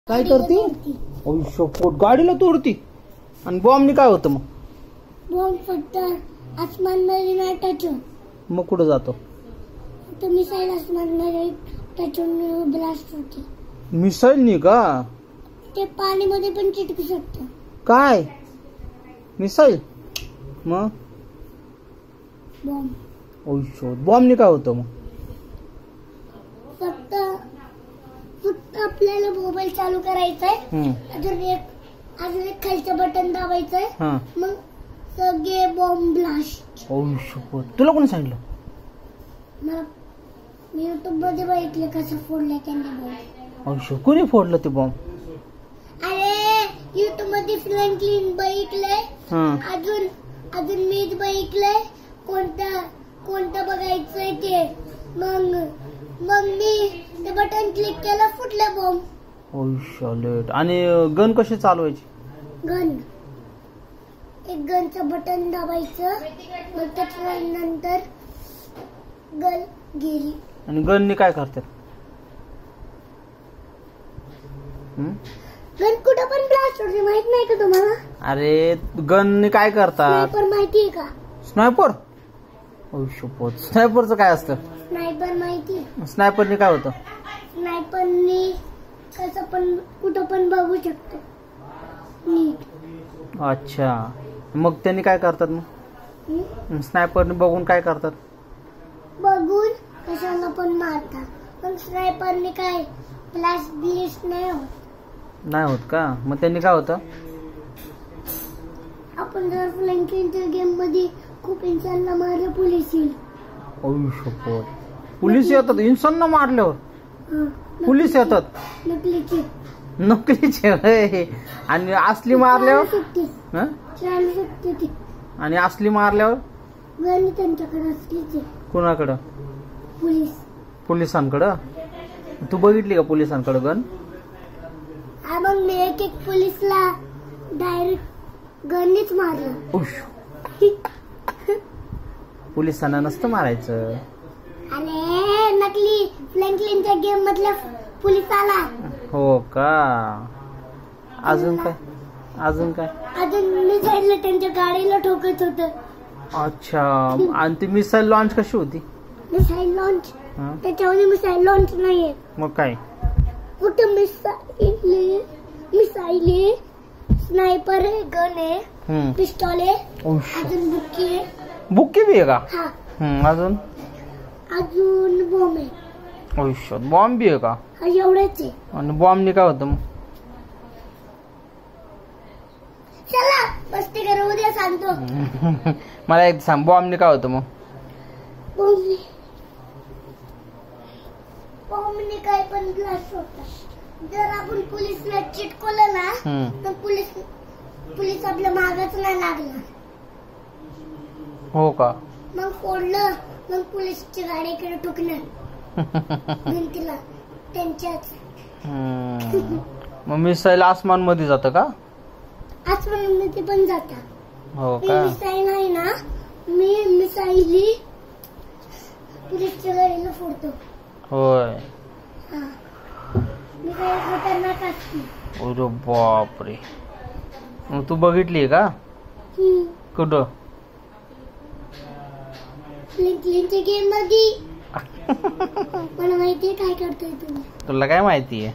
काय करती? पोट गाडीला तोडती. आणि बॉम्बनी काय होतं मग? बॉम्ब फक्त आसमानमध्ये नाही टच होत. मग कुठं जातो? तर मिसाईल आसमानमध्ये टच होऊन ब्लास्ट होते. मिसाईलनी का? ते पाणीमध्ये पण चिटकू शकतं. काय मिसाईल? मग बॉम्ब बॉम्बनी काय होतं मग? फक्त आपल्याला मोबाईल चालू करायचा आहे. अजून एक खालचं बटन दाबायचंय. मग सगळे बॉम्ब ब्लास्ट. तुला कोणी सांगितलं? मी युट्यूब मध्ये बघितलं कसं फोडलं त्यांनी बॉम्ब. कोणी फोडलं ते बॉम्ब? अरे युट्यूब मध्ये फ्रँकलिन बघितलंय. अजून मीच बघितलंय. कोणतं बघायचंय ते. मग मी ते बटन क्लिक केलं, फुटलं बॉम्ब. आणि गन कशी चालवायची? एक गनचं बटन दाबायचं. मग त्याच्यानंतर गन गेली. आणि गननी काय करतात? गन कुठं पण ब्लास्ट होते, माहित नाही का तुम्हाला? अरे गननी काय करतात? स्नायपर माहितीये का? स्नायपर? स्नायपरचं काय असतं? स्नायपर माहिती? स्नायपरनी काय होतं? स्नायपरनी कसं पण कुठं पण बघू शकतो नीट. अच्छा, मग त्यांनी काय करतात? मग स्नायपरनी बघून काय करतात? बघून कशाला पण मारतात. पण स्नायपरनी काय ब्लास्ट नाही होत का? मग त्यांनी काय होतं? आपण जर फ्लँकिंगच्या गेम मध्ये खूप इन्सानला मारलं, पोलीस येईल. पोलीस येतात इन्सानला मारल्यावर? पोलीस येतात? नकलीचे. आणि असली मारल्यावर? आणि असली मारल्यावर? गन त्यांच्याकडे असलीच. कुणाकडं? पोलिसांकडं? तू बघितली का पोलिसांकडे गन? मग मी एक पोलिसला डायरेक्ट गननीच मारलं. पोलिसांना नसतं मारायचं. अरे नकली फ्लँकलिनच्या गेम मधल्या पोलिसाला. हो का? अजून काय? अजून मिसाईल त्यांच्या गाडीला ठोकत होत. अच्छा, आणि ती मिसाईल लॉन्च कशी होती? मिसाईल लॉन्च त्याच्यामध्ये मिसाईल लॉन्च नाहीये. मग काय? फक्त मिसाईल स्नायपर आहे, गन आहे, पिस्टॉल आहे, अजून बुक्की बी आहे का? अजून बॉम्ब आहे. बॉम्ब बी आहे का? एवढंच आहे. आणि बॉम्बनी काय होतं मग? चला मस्ती करू, उद्या सांगतो. मला एक सांग, बॉम्बनी काय होतं मग? बॉम्बनी काय पण ब्लास्ट होतं. जर आपण पोलिसला चिटकवलं ना, तर पोलीस आपल्या मागच नाही लागला. हो का? मग फोडलं, मग पोलीसची गाडीकडे ठोकणार भिंतीला त्यांच्याच. मग मिसाईल आसमान मध्ये जातं का? आसमानमध्ये पण जाता. हो का? मिसाईल आहे ना, मी मिसाईल पोलीसच्या गाडीला फोडतो. होय. मिसाईल खतरनाक असते. अरे बापरे. मग तू बघितली का? कुठं? फ्लँकलिनच्या गेम मध्ये. मला माहितीये काय करतोय तुम्ही. तुला काय माहितीये?